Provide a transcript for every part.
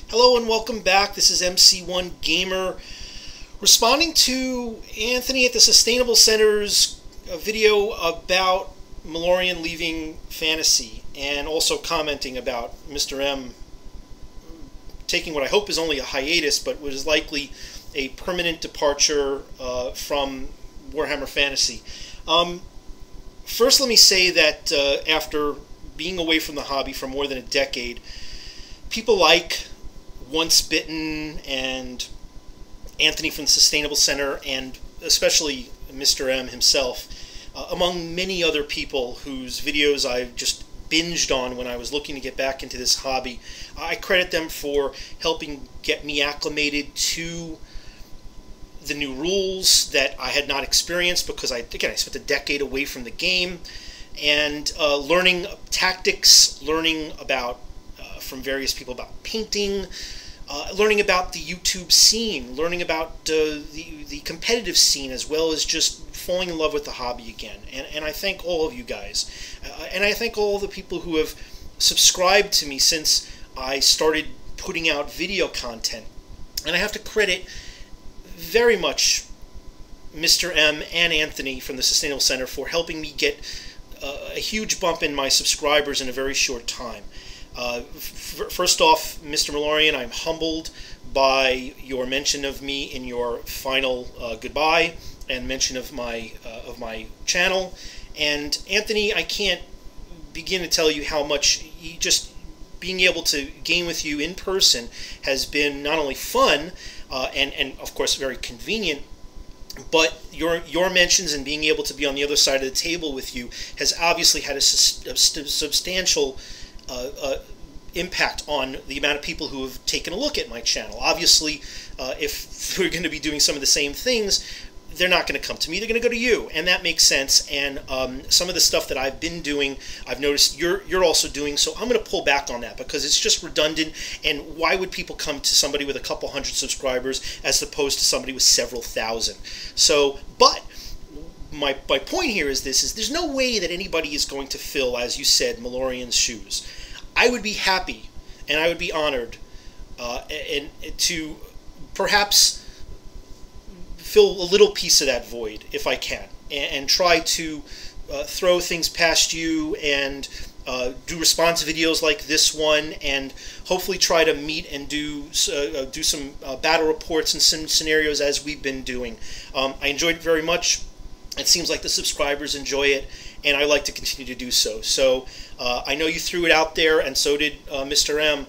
Hello and welcome back. This is MC1 Gamer responding to Anthony at the Sustainable Center's video about Malorian leaving Fantasy, and also commenting about Mr. M taking what I hope is only a hiatus, but what is likely a permanent departure from Warhammer Fantasy. First, let me say that after being away from the hobby for more than a decade, people like Once Bitten and Anthony from the Sustainable Center, and especially Mr. M himself, among many other people whose videos I've just binged on when I was looking to get back into this hobby, I credit them for helping get me acclimated to the new rules that I had not experienced, because I spent a decade away from the game, and learning tactics, learning about from various people about painting, learning about the YouTube scene, learning about the competitive scene, as well as just falling in love with the hobby again. And I thank all of you guys. And I thank all of the people who have subscribed to me since I started putting out video content. And I have to credit very much Mr. M and Anthony from the Sustainable Center for helping me get a huge bump in my subscribers in a very short time. First off, Mr. Malorian, I'm humbled by your mention of me in your final goodbye and mention of my channel. And Anthony, I can't begin to tell you how much just being able to game with you in person has been not only fun and of course very convenient, but your mentions and being able to be on the other side of the table with you has obviously had a substantial impact on the amount of people who have taken a look at my channel. Obviously, if we're going to be doing some of the same things, they're not going to come to me, they're going to go to you, and that makes sense. And some of the stuff that I've been doing, I've noticed you're also doing, so I'm going to pull back on that because it's just redundant. And why would people come to somebody with a couple hundred subscribers as opposed to somebody with several thousand? So, but my point here is this: there's no way that anybody is going to fill, as you said, Malorian's shoes. I would be happy and I would be honored and to perhaps fill a little piece of that void if I can, and try to throw things past you and do response videos like this one, and hopefully try to meet and do some battle reports and some scenarios as we've been doing. I enjoyed it very much. It seems like the subscribers enjoy it, and I like to continue to do so. So I know you threw it out there, and so did Mr. M,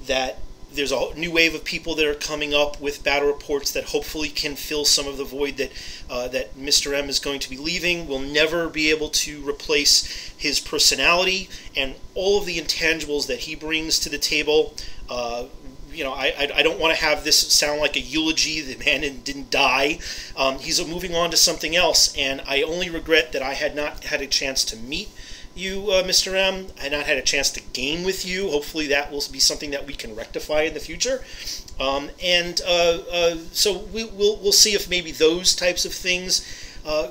that there's a new wave of people that are coming up with battle reports that hopefully can fill some of the void that that Mr. M is going to be leaving. We'll never be able to replace his personality and all of the intangibles that he brings to the table. You know, I don't want to have this sound like a eulogy. The man didn't die. He's moving on to something else, and I only regret that I had not had a chance to meet you, Mr. M. I had not had a chance to game with you. Hopefully that will be something that we can rectify in the future. So we'll see if maybe those types of things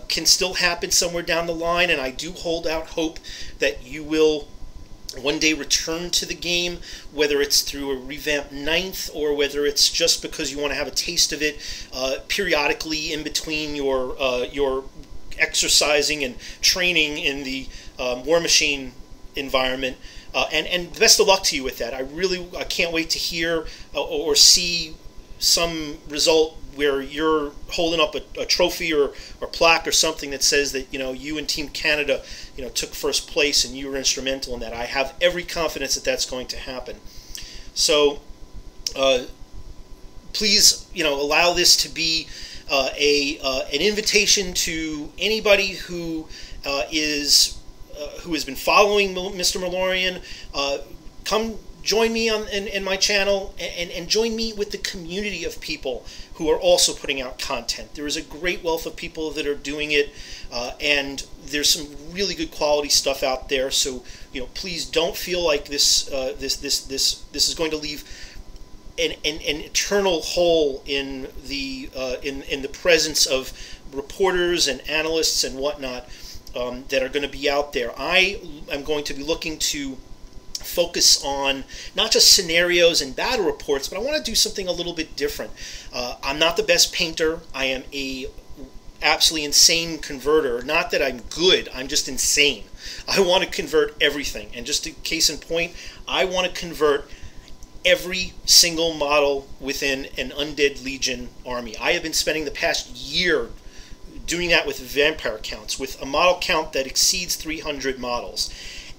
can still happen somewhere down the line, and I do hold out hope that you will one day return to the game, whether it's through a revamped 9th or whether it's just because you want to have a taste of it periodically in between your exercising and training in the War Machine environment. And best of luck to you with that. I can't wait to hear or see some result where you're holding up a trophy or plaque or something that says that you and Team Canada took first place and you were instrumental in that. I have every confidence that that's going to happen. So please allow this to be an invitation to anybody who has been following Mr. Malorian. Come join me in my channel and join me with the community of people who are also putting out content. There is a great wealth of people that are doing it, and there's some really good quality stuff out there. So please don't feel like this is going to leave an eternal hole in the presence of reporters and analysts and whatnot that are going to be out there. I am going to be looking to focus on not just scenarios and battle reports, but I want to do something a little bit different. I'm not the best painter. I am a absolutely insane converter. Not that I'm good, I'm just insane. I want to convert everything. And just a case in point, I want to convert every single model within an Undead Legion army. I have been spending the past year doing that with vampire counts, with a model count that exceeds 300 models.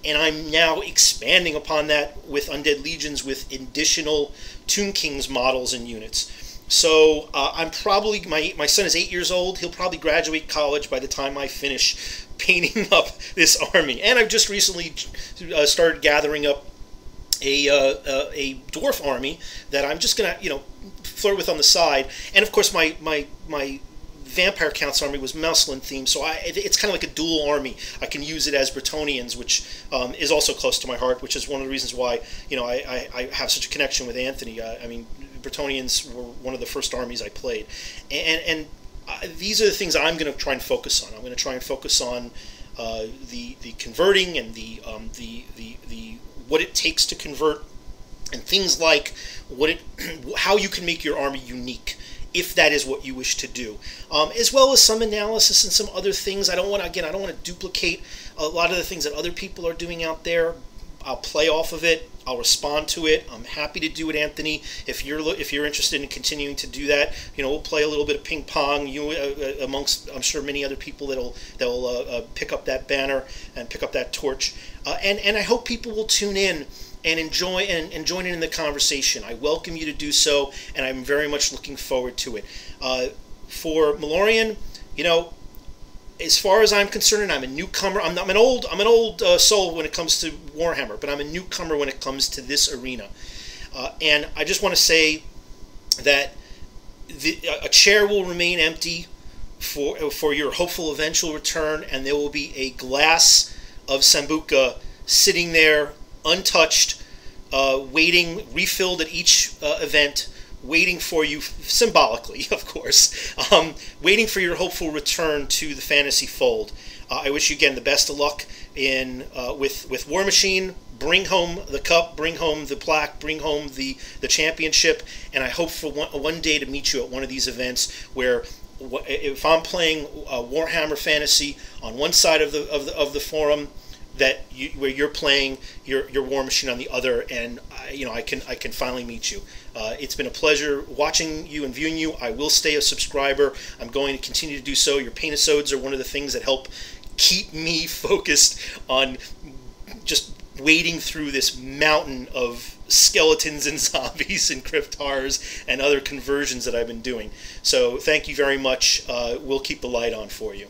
And I'm now expanding upon that with Undead Legions with additional Tomb Kings models and units. So I'm probably, my son is 8 years old. He'll probably graduate college by the time I finish painting up this army. And I've just recently started gathering up a dwarf army that I'm just gonna, flirt with on the side. And of course, my Vampire Counts army was Mouseland themed, so it's kind of like a dual army. I can use it as Bretonnians, which is also close to my heart, which is one of the reasons why I have such a connection with Anthony. I mean, Bretonnians were one of the first armies I played, and these are the things I'm going to try and focus on. I'm going to try and focus on the converting and the what it takes to convert, and things like how you can make your army unique, if that is what you wish to do, as well as some analysis and some other things. I don't want to duplicate a lot of the things that other people are doing out there. I'll play off of it. I'll respond to it. I'm happy to do it, Anthony. If you're interested in continuing to do that, we'll play a little bit of ping pong. Amongst, I'm sure, many other people that'll pick up that banner and pick up that torch. And I hope people will tune in and join in the conversation. I welcome you to do so, and I'm very much looking forward to it. For Malorian, as far as I'm concerned, I'm a newcomer. I'm an old soul when it comes to Warhammer, but I'm a newcomer when it comes to this arena. And I just want to say that a chair will remain empty for your hopeful eventual return, and there will be a glass of Sambuca sitting there untouched, waiting, refilled at each event, waiting for you, symbolically, of course, waiting for your hopeful return to the fantasy fold. I wish you again the best of luck with War Machine. Bring home the cup, bring home the plaque, bring home the championship, and I hope for one day to meet you at one of these events where, if I'm playing Warhammer Fantasy on one side of the forum, where you're playing your War Machine on the other, and I can finally meet you. It's been a pleasure watching you and viewing you. I will stay a subscriber. I'm going to continue to do so. Your paint-a-sodes are one of the things that help keep me focused on just wading through this mountain of skeletons and zombies and cryptars and other conversions that I've been doing. So thank you very much. We'll keep the light on for you.